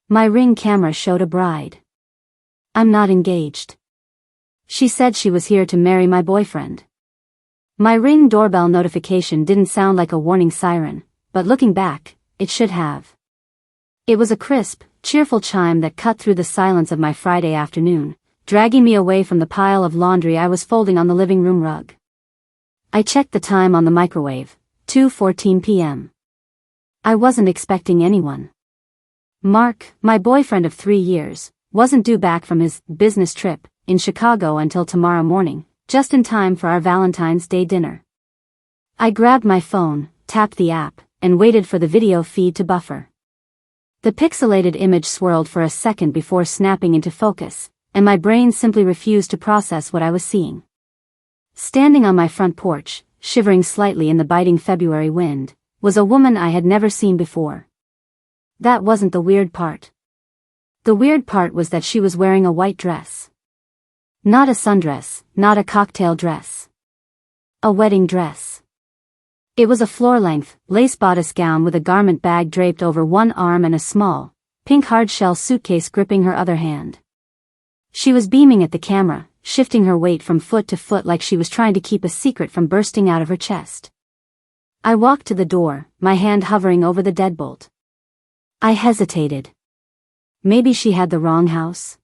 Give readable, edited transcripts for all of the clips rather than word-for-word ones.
My Ring camera showed a bride. I'm not engaged. She said she was here to marry my boyfriend. My Ring doorbell notification didn't sound like a warning siren, but looking back, it should have. It was a crisp, cheerful chime that cut through the silence of my Friday afternoon, dragging me away from the pile of laundry I was folding on the living room rug. I checked the time on the microwave, 2:14 p.m. I wasn't expecting anyone. Mark, my boyfriend of 3 years, wasn't due back from his business trip in Chicago until tomorrow morning, just in time for our Valentine's Day dinner. I grabbed my phone, tapped the app, and waited for the video feed to buffer. The pixelated image swirled for a second before snapping into focus, and my brain simply refused to process what I was seeing. Standing on my front porch, shivering slightly in the biting February wind, was a woman I had never seen before. That wasn't the weird part. The weird part was that she was wearing a white dress. Not a sundress, not a cocktail dress. A wedding dress. It was a floor-length, lace-bodice gown with a garment bag draped over one arm and a small, pink hard-shell suitcase gripping her other hand. She was beaming at the camera, shifting her weight from foot to foot like she was trying to keep a secret from bursting out of her chest. I walked to the door, my hand hovering over the deadbolt. I hesitated. Maybe she had the wrong house?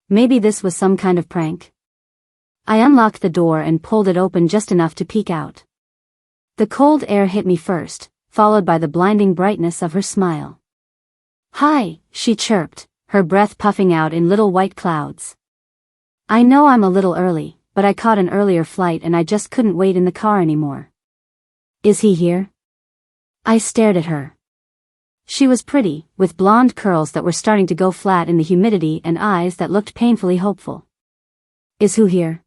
Maybe this was some kind of prank? I unlocked the door and pulled it open just enough to peek out. The cold air hit me first, followed by the blinding brightness of her smile. "Hi," she chirped, her breath puffing out in little white clouds. I know I'm a little early, but I caught an earlier flight and I just couldn't wait in the car anymore. "Is he here?" I stared at her. She was pretty, with blonde curls that were starting to go flat in the humidity and eyes that looked painfully hopeful. "Is who here?"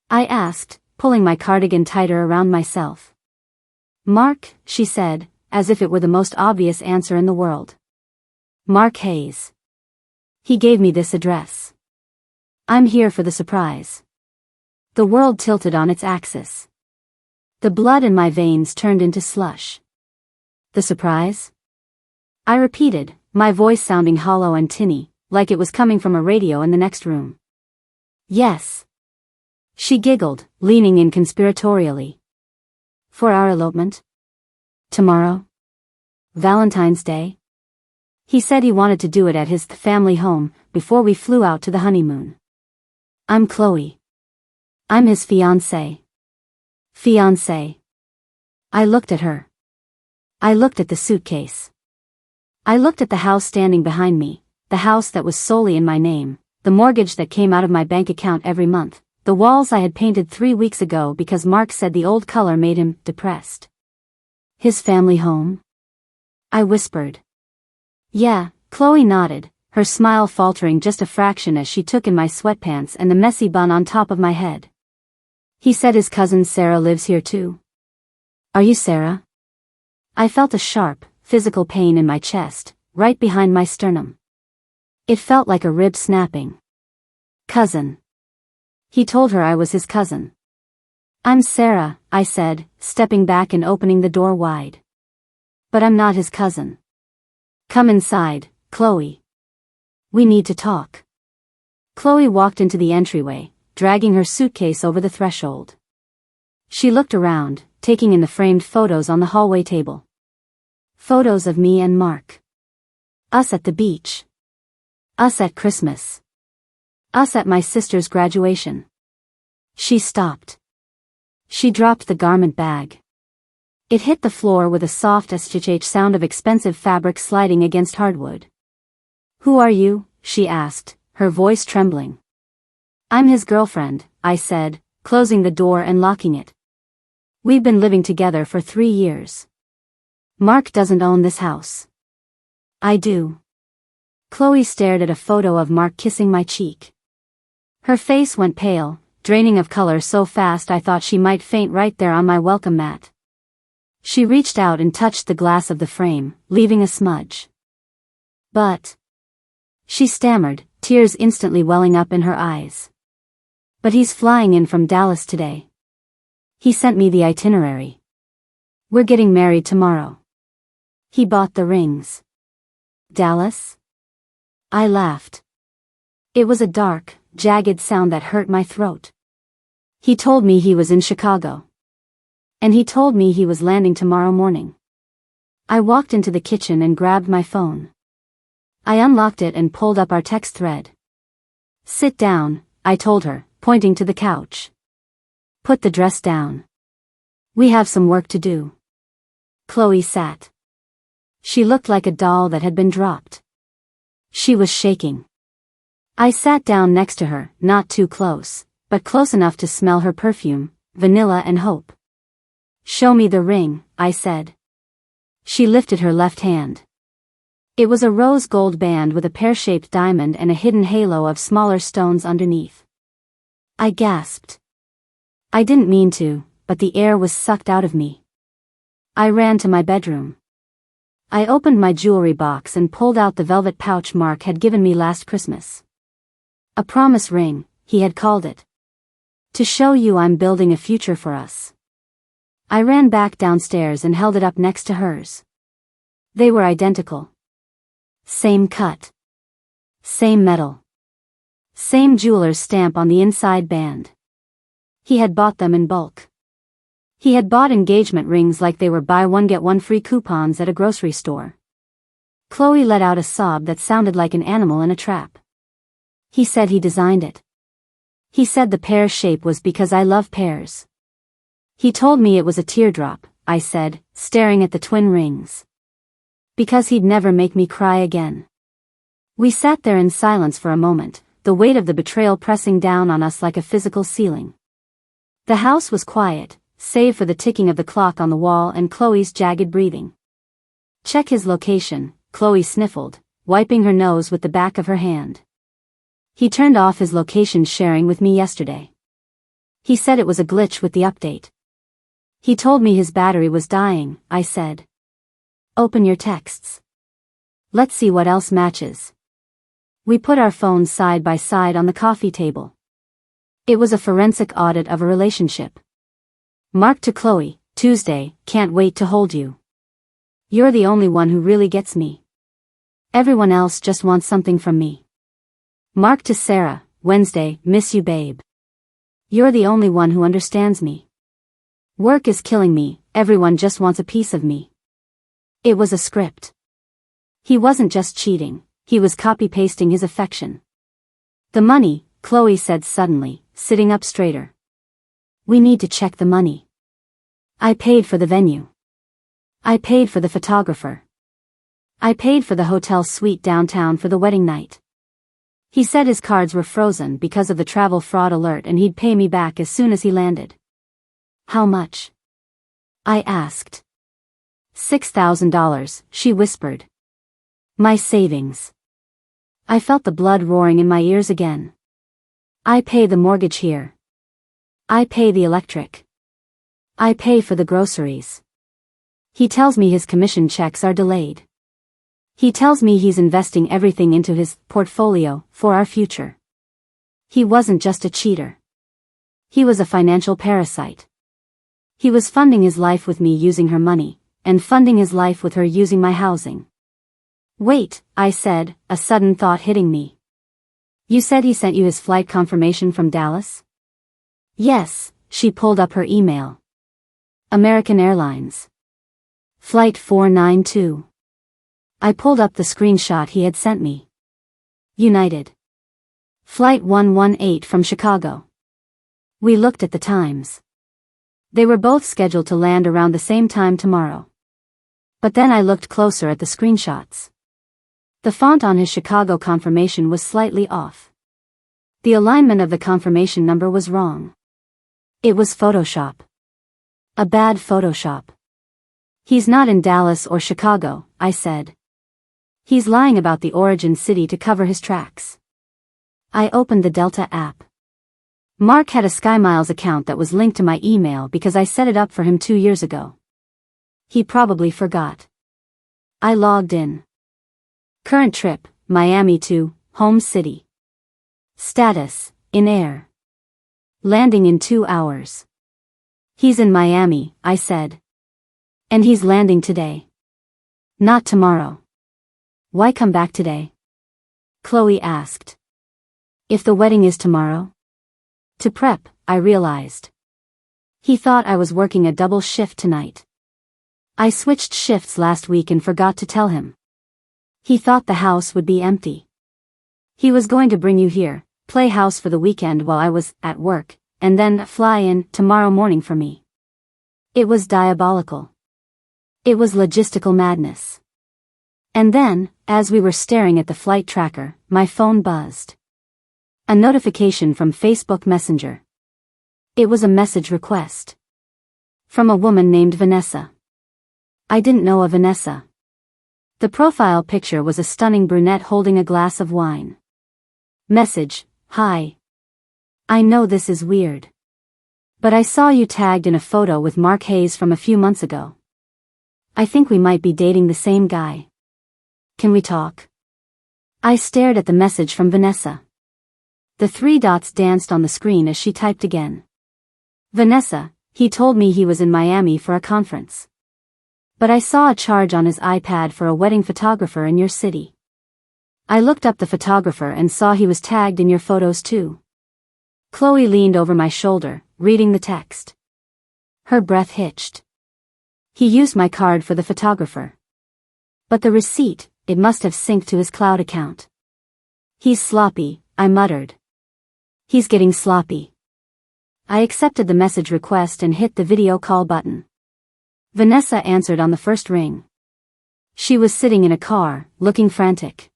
I asked, pulling my cardigan tighter around myself. "Mark," she said, as if it were the most obvious answer in the world. "Mark Hayes. He gave me this address. I'm here for the surprise." The world tilted on its axis. The blood in my veins turned into slush. "The surprise?" I repeated, my voice sounding hollow and tinny, like it was coming from a radio in the next room. "Yes." She giggled, leaning in conspiratorially. "For our elopement? Tomorrow? Valentine's Day?" He said he wanted to do it at his family home, before we flew out to the honeymoon. "I'm Chloe. I'm his fiancée." "Fiancée." I looked at her. I looked at the suitcase. I looked at the house standing behind me, the house that was solely in my name, the mortgage that came out of my bank account every month, the walls I had painted 3 weeks ago because Mark said the old color made him depressed. "His family home?" I whispered. "Yeah," Chloe nodded, her smile faltering just a fraction as she took in my sweatpants and the messy bun on top of my head. "He said his cousin Sarah lives here too." "Are you Sarah?" I felt a sharp, physical pain in my chest, right behind my sternum. It felt like a rib snapping. "Cousin." He told her I was his cousin. "I'm Sarah," I said, stepping back and opening the door wide. "But I'm not his cousin." "Come inside, Chloe. We need to talk." Chloe walked into the entryway, dragging her suitcase over the threshold. She looked around, taking in the framed photos on the hallway table. Photos of me and Mark. Us at the beach. Us at Christmas. Us at my sister's graduation. She stopped. She dropped the garment bag. It hit the floor with a soft SHH sound of expensive fabric sliding against hardwood. "Who are you?" she asked, her voice trembling. "I'm his girlfriend," I said, closing the door and locking it. "We've been living together for 3 years. Mark doesn't own this house." "I do." Chloe stared at a photo of Mark kissing my cheek. Her face went pale, draining of color so fast I thought she might faint right there on my welcome mat. She reached out and touched the glass of the frame, leaving a smudge. "But," she stammered, tears instantly welling up in her eyes. "But he's flying in from Dallas today. He sent me the itinerary. We're getting married tomorrow. He bought the rings." "Dallas?" I laughed. It was a dark, jagged sound that hurt my throat. He told me he was in Chicago. And he told me he was landing tomorrow morning. I walked into the kitchen and grabbed my phone. I unlocked it and pulled up our text thread. Sit down, I told her, pointing to the couch. Put the dress down. We have some work to do. Chloe sat. She looked like a doll that had been dropped. She was shaking. I sat down next to her, not too close, but close enough to smell her perfume, vanilla and hope. Show me the ring, I said. She lifted her left hand. It was a rose gold band with a pear-shaped diamond and a hidden halo of smaller stones underneath. I gasped. I didn't mean to, but the air was sucked out of me. I ran to my bedroom. I opened my jewelry box and pulled out the velvet pouch Mark had given me last Christmas. A promise ring, he had called it. To show you I'm building a future for us. I ran back downstairs and held it up next to hers. They were identical. Same cut. Same metal. Same jeweler's stamp on the inside band. He had bought them in bulk. He had bought engagement rings like they were buy one get one free coupons at a grocery store. Chloe let out a sob that sounded like an animal in a trap. He said he designed it. He said the pear shape was because I love pears. He told me it was a teardrop, I said, staring at the twin rings. Because he'd never make me cry again. We sat there in silence for a moment, the weight of the betrayal pressing down on us like a physical ceiling. The house was quiet, save for the ticking of the clock on the wall and Chloe's jagged breathing. Check his location, Chloe sniffled, wiping her nose with the back of her hand. He turned off his location sharing with me yesterday. He said it was a glitch with the update. He told me his battery was dying, I said. Open your texts. Let's see what else matches. We put our phones side by side on the coffee table. It was a forensic audit of a relationship. Mark to Chloe, Tuesday, can't wait to hold you. You're the only one who really gets me. Everyone else just wants something from me. Mark to Sarah, Wednesday, miss you babe. You're the only one who understands me. Work is killing me, everyone just wants a piece of me. It was a script. He wasn't just cheating, he was copy-pasting his affection. The money, Chloe said suddenly, sitting up straighter. We need to check the money. I paid for the venue. I paid for the photographer. I paid for the hotel suite downtown for the wedding night. He said his cards were frozen because of the travel fraud alert and he'd pay me back as soon as he landed. How much? I asked. $6,000, she whispered. My savings. I felt the blood roaring in my ears again. I pay the mortgage here. I pay the electric. I pay for the groceries. He tells me his commission checks are delayed. He tells me he's investing everything into his portfolio for our future. He wasn't just a cheater. He was a financial parasite. He was funding his life with me using her money, and funding his life with her using my housing. Wait, I said, a sudden thought hitting me. You said he sent you his flight confirmation from Dallas? Yes, she pulled up her email. American Airlines. Flight 492. I pulled up the screenshot he had sent me. United. Flight 118 from Chicago. We looked at the times. They were both scheduled to land around the same time tomorrow. But then I looked closer at the screenshots. The font on his Chicago confirmation was slightly off. The alignment of the confirmation number was wrong. It was Photoshop. A bad Photoshop. He's not in Dallas or Chicago, I said. He's lying about the origin city to cover his tracks. I opened the Delta app. Mark had a SkyMiles account that was linked to my email because I set it up for him 2 years ago. He probably forgot. I logged in. Current trip, Miami to, home city. Status, in air. Landing in 2 hours. He's in Miami, I said. And he's landing today. Not tomorrow. Why come back today? Chloe asked. If the wedding is tomorrow? To prep, I realized. He thought I was working a double shift tonight. I switched shifts last week and forgot to tell him. He thought the house would be empty. He was going to bring you here, play house for the weekend while I was at work, and then fly in tomorrow morning for me. It was diabolical. It was logistical madness. And then, as we were staring at the flight tracker, my phone buzzed. A notification from Facebook Messenger. It was a message request. From a woman named Vanessa. I didn't know a Vanessa. The profile picture was a stunning brunette holding a glass of wine. Message: Hi. I know this is weird. But I saw you tagged in a photo with Mark Hayes from a few months ago. I think we might be dating the same guy. Can we talk? I stared at the message from Vanessa. The 3 dots danced on the screen as she typed again. Vanessa, he told me he was in Miami for a conference. But I saw a charge on his iPad for a wedding photographer in your city. I looked up the photographer and saw he was tagged in your photos too. Chloe leaned over my shoulder, reading the text. Her breath hitched. He used my card for the photographer. But the receipt, it must have synced to his cloud account. He's sloppy, I muttered. He's getting sloppy. I accepted the message request and hit the video call button. Vanessa answered on the first ring. She was sitting in a car, looking frantic.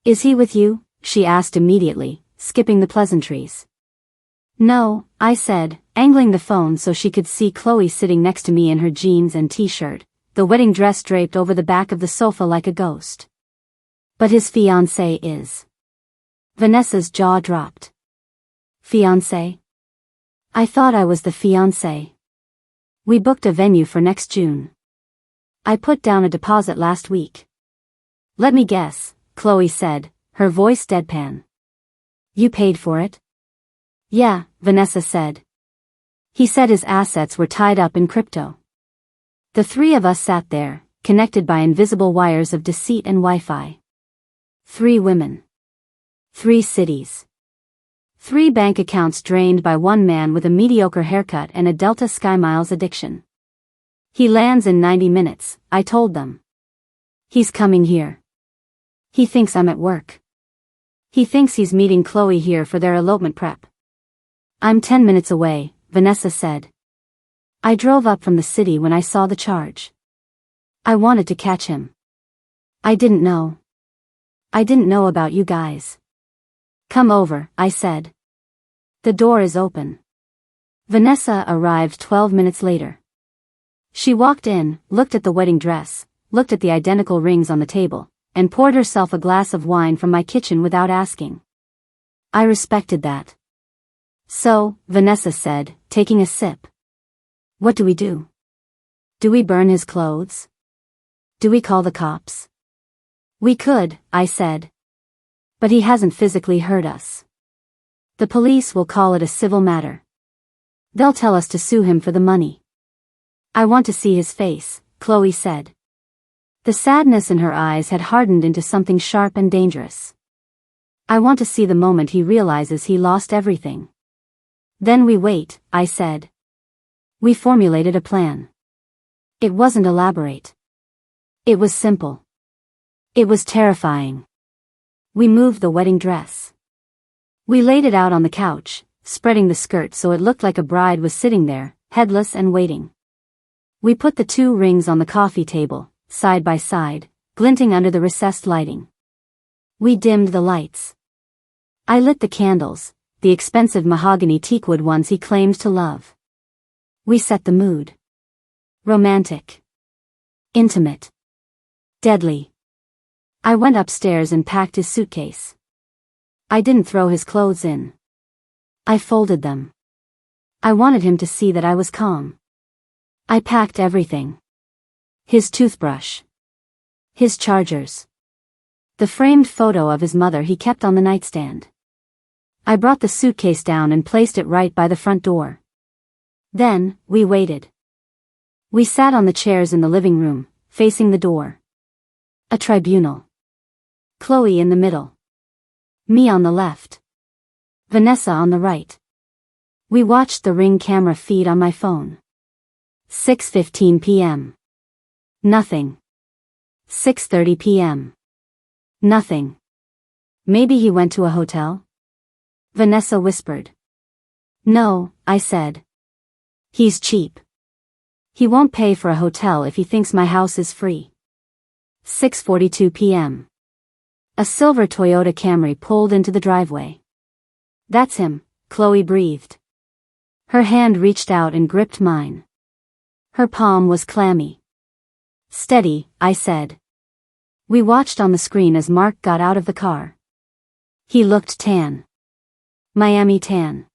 Is he with you? She asked immediately, skipping the pleasantries. No, I said, angling the phone so she could see Chloe sitting next to me in her jeans and t-shirt, the wedding dress draped over the back of the sofa like a ghost. But his fiancé is. Vanessa's jaw dropped. Fiancé? I thought I was the fiancé. We booked a venue for next June. I put down a deposit last week. Let me guess, Chloe said, her voice deadpan. You paid for it? Yeah, Vanessa said. He said his assets were tied up in crypto. The 3 of us sat there, connected by invisible wires of deceit and Wi-Fi. 3 women. 3 cities. 3 bank accounts drained by one man with a mediocre haircut and a Delta SkyMiles addiction. He lands in 90 minutes, I told them. He's coming here. He thinks I'm at work. He thinks he's meeting Chloe here for their elopement prep. I'm 10 minutes away, Vanessa said. I drove up from the city when I saw the charge. I wanted to catch him. I didn't know. I didn't know about you guys. Come over, I said. The door is open. Vanessa arrived 12 minutes later. She walked in, looked at the wedding dress, looked at the identical rings on the table, and poured herself a glass of wine from my kitchen without asking. I respected that. So, Vanessa said, taking a sip. What do we do? Do we burn his clothes? Do we call the cops? We could, I said. But he hasn't physically hurt us. The police will call it a civil matter. They'll tell us to sue him for the money. I want to see his face, Chloe said. The sadness in her eyes had hardened into something sharp and dangerous. I want to see the moment he realizes he lost everything. Then we wait, I said. We formulated a plan. It wasn't elaborate. It was simple. It was terrifying. We moved the wedding dress. We laid it out on the couch, spreading the skirt so it looked like a bride was sitting there, headless and waiting. We put the 2 rings on the coffee table, side by side, glinting under the recessed lighting. We dimmed the lights. I lit the candles, the expensive mahogany teakwood ones he claimed to love. We set the mood. Romantic. Intimate. Deadly. I went upstairs and packed his suitcase. I didn't throw his clothes in. I folded them. I wanted him to see that I was calm. I packed everything. His toothbrush. His chargers. The framed photo of his mother he kept on the nightstand. I brought the suitcase down and placed it right by the front door. Then, we waited. We sat on the chairs in the living room, facing the door. A tribunal. Chloe in the middle. Me on the left. Vanessa on the right. We watched the Ring camera feed on my phone. 6:15 p.m. Nothing. 6:30 p.m. Nothing. Maybe he went to a hotel? Vanessa whispered. No, I said. He's cheap. He won't pay for a hotel if he thinks my house is free. 6:42 p.m. A silver Toyota Camry pulled into the driveway. That's him, Chloe breathed. Her hand reached out and gripped mine. Her palm was clammy. Steady, I said. We watched on the screen as Mark got out of the car. He looked tan. Miami tan.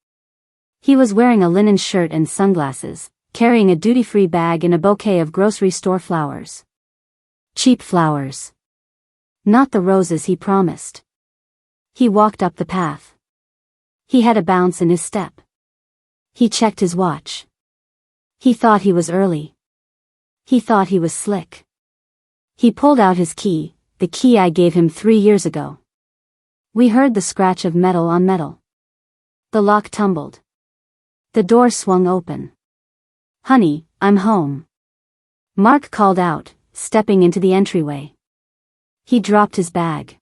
He was wearing a linen shirt and sunglasses, carrying a duty-free bag and a bouquet of grocery store flowers. Cheap flowers. Not the roses he promised. He walked up the path. He had a bounce in his step. He checked his watch. He thought he was early. He thought he was slick. He pulled out his key, the key I gave him 3 years ago. We heard the scratch of metal on metal. The lock tumbled. The door swung open. Honey, I'm home. Mark called out, stepping into the entryway. He dropped his bag.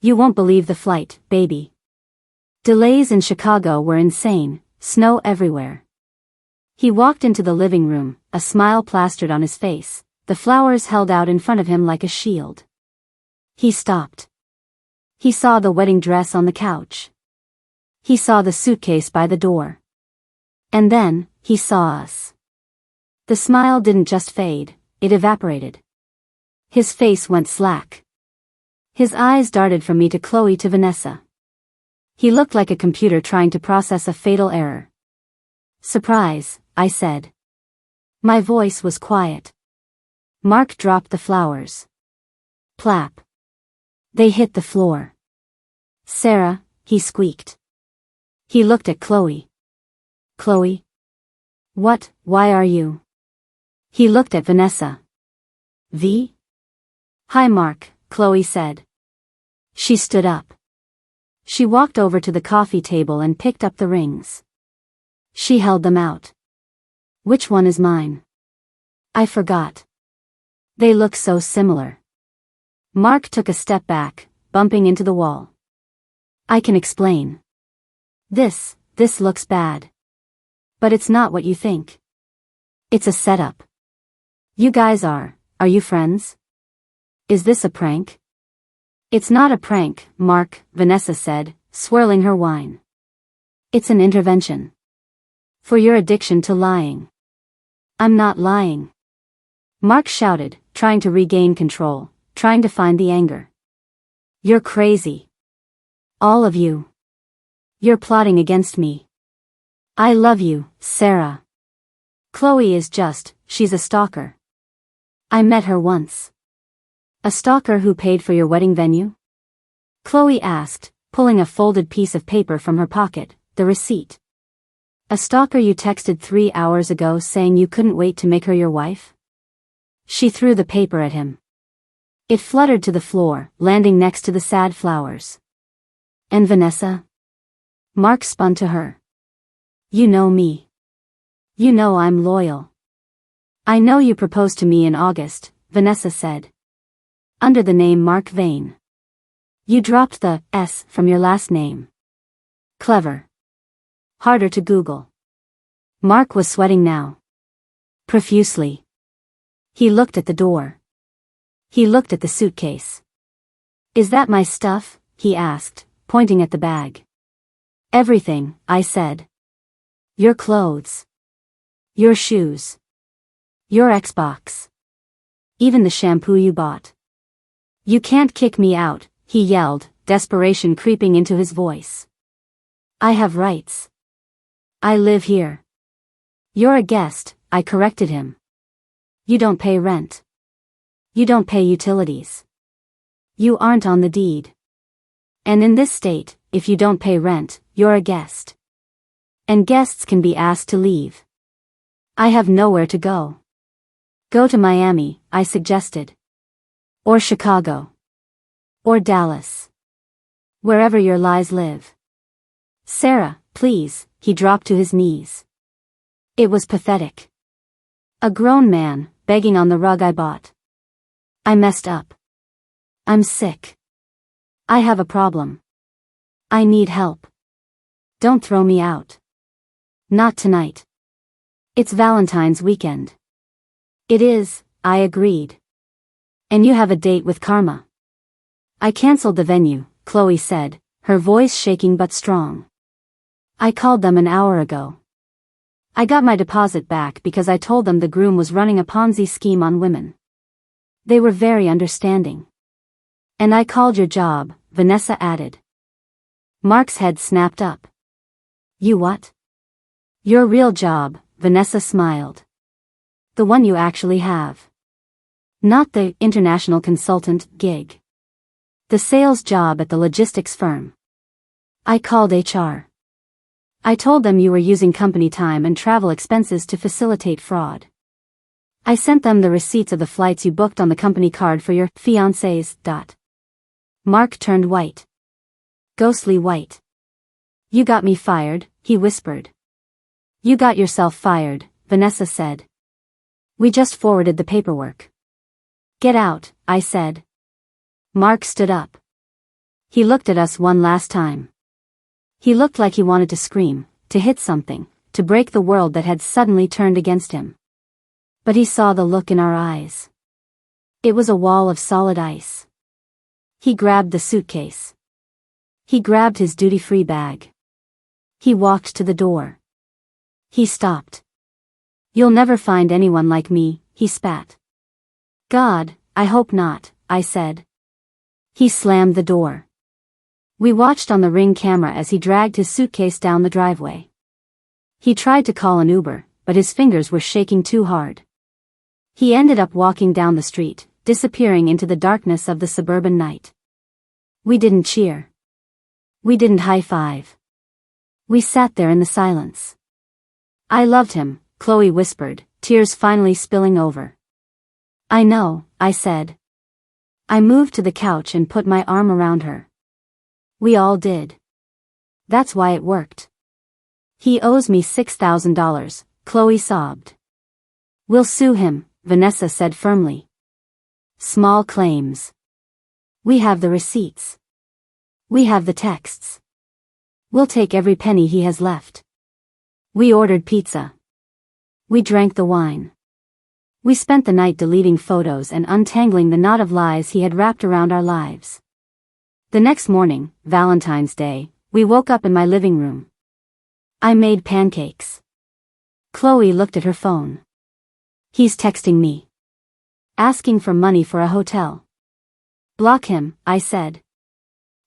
You won't believe the flight, baby. Delays in Chicago were insane, snow everywhere. He walked into the living room, a smile plastered on his face, the flowers held out in front of him like a shield. He stopped. He saw the wedding dress on the couch. He saw the suitcase by the door. And then, he saw us. The smile didn't just fade, it evaporated. His face went slack. His eyes darted from me to Chloe to Vanessa. He looked like a computer trying to process a fatal error. Surprise, I said. My voice was quiet. Mark dropped the flowers. Plap. They hit the floor. Sarah, he squeaked. He looked at Chloe. Chloe? What, why are you? He looked at Vanessa. V? Hi Mark, Chloe said. She stood up. She walked over to the coffee table and picked up the rings. She held them out. Which one is mine? I forgot. They look so similar. Mark took a step back, bumping into the wall. I can explain. This looks bad. But it's not what you think. It's a setup. You guys are you friends? Is this a prank? It's not a prank, Mark, Vanessa said, swirling her wine. It's an intervention. For your addiction to lying. I'm not lying. Mark shouted, trying to regain control, trying to find the anger. You're crazy. All of you. You're plotting against me. I love you, Sarah. Chloe is she's a stalker. I met her once. A stalker who paid for your wedding venue? Chloe asked, pulling a folded piece of paper from her pocket, the receipt. A stalker you texted 3 hours ago saying you couldn't wait to make her your wife? She threw the paper at him. It fluttered to the floor, landing next to the sad flowers. And Vanessa? Mark spun to her. You know me. You know I'm loyal. I know you proposed to me in August, Vanessa said. Under the name Mark Vane. You dropped the S from your last name. Clever. Harder to Google. Mark was sweating now. Profusely. He looked at the door. He looked at the suitcase. Is that my stuff? He asked, pointing at the bag. Everything, I said. Your clothes. Your shoes. Your Xbox. Even the shampoo you bought. You can't kick me out, he yelled, desperation creeping into his voice. I have rights. I live here. You're a guest, I corrected him. You don't pay rent. You don't pay utilities. You aren't on the deed. And in this state, if you don't pay rent, you're a guest. And guests can be asked to leave. I have nowhere to go. Go to Miami, I suggested. Or Chicago. Or Dallas. Wherever your lies live. Sarah, please, he dropped to his knees. It was pathetic. A grown man, begging on the rug I bought. I messed up. I'm sick. I have a problem. I need help. Don't throw me out. Not tonight. It's Valentine's weekend. It is, I agreed. And you have a date with Karma. I canceled the venue, Chloe said, her voice shaking but strong. I called them an hour ago. I got my deposit back because I told them the groom was running a Ponzi scheme on women. They were very understanding. And I called your job, Vanessa added. Mark's head snapped up. You what? Your real job, Vanessa smiled. The one you actually have. Not the international consultant gig. The sales job at the logistics firm. I called HR. I told them you were using company time and travel expenses to facilitate fraud. I sent them the receipts of the flights you booked on the company card for your fiancés. Mark turned white. Ghostly white. You got me fired, he whispered. You got yourself fired, Vanessa said. We just forwarded the paperwork. Get out, I said. Mark stood up. He looked at us one last time. He looked like he wanted to scream, to hit something, to break the world that had suddenly turned against him. But he saw the look in our eyes. It was a wall of solid ice. He grabbed the suitcase. He grabbed his duty-free bag. He walked to the door. He stopped. You'll never find anyone like me, he spat. God, I hope not, I said. He slammed the door. We watched on the Ring camera as he dragged his suitcase down the driveway. He tried to call an Uber, but his fingers were shaking too hard. He ended up walking down the street, disappearing into the darkness of the suburban night. We didn't cheer. We didn't high-five. We sat there in the silence. I loved him, Chloe whispered, tears finally spilling over. I know, I said. I moved to the couch and put my arm around her. We all did. That's why it worked. He owes me $6,000, Chloe sobbed. We'll sue him, Vanessa said firmly. Small claims. We have the receipts. We have the texts. We'll take every penny he has left. We ordered pizza. We drank the wine. We spent the night deleting photos and untangling the knot of lies he had wrapped around our lives. The next morning, Valentine's Day, we woke up in my living room. I made pancakes. Chloe looked at her phone. He's texting me. Asking for money for a hotel. Block him, I said.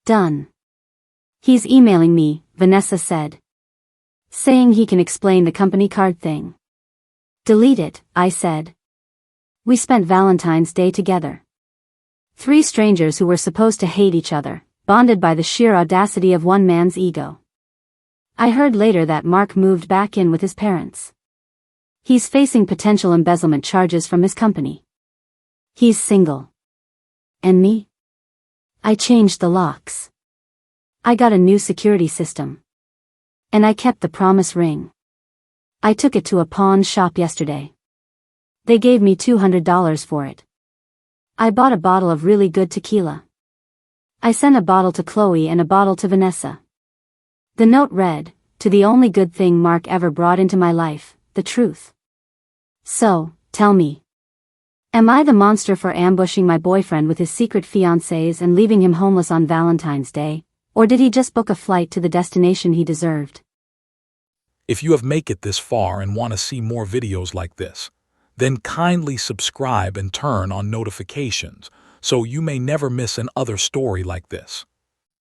Done. He's emailing me, Vanessa said. Saying he can explain the company card thing. Delete it, I said. We spent Valentine's Day together. 3 strangers who were supposed to hate each other, bonded by the sheer audacity of one man's ego. I heard later that Mark moved back in with his parents. He's facing potential embezzlement charges from his company. He's single. And me? I changed the locks. I got a new security system. And I kept the promise ring. I took it to a pawn shop yesterday. They gave me $200 for it. I bought a bottle of really good tequila. I sent a bottle to Chloe and a bottle to Vanessa. The note read, to the only good thing Mark ever brought into my life, the truth. So, tell me. Am I the monster for ambushing my boyfriend with his secret fiancés and leaving him homeless on Valentine's Day, or did he just book a flight to the destination he deserved? If you have made it this far and want to see more videos like this, then kindly subscribe and turn on notifications so you may never miss another story like this.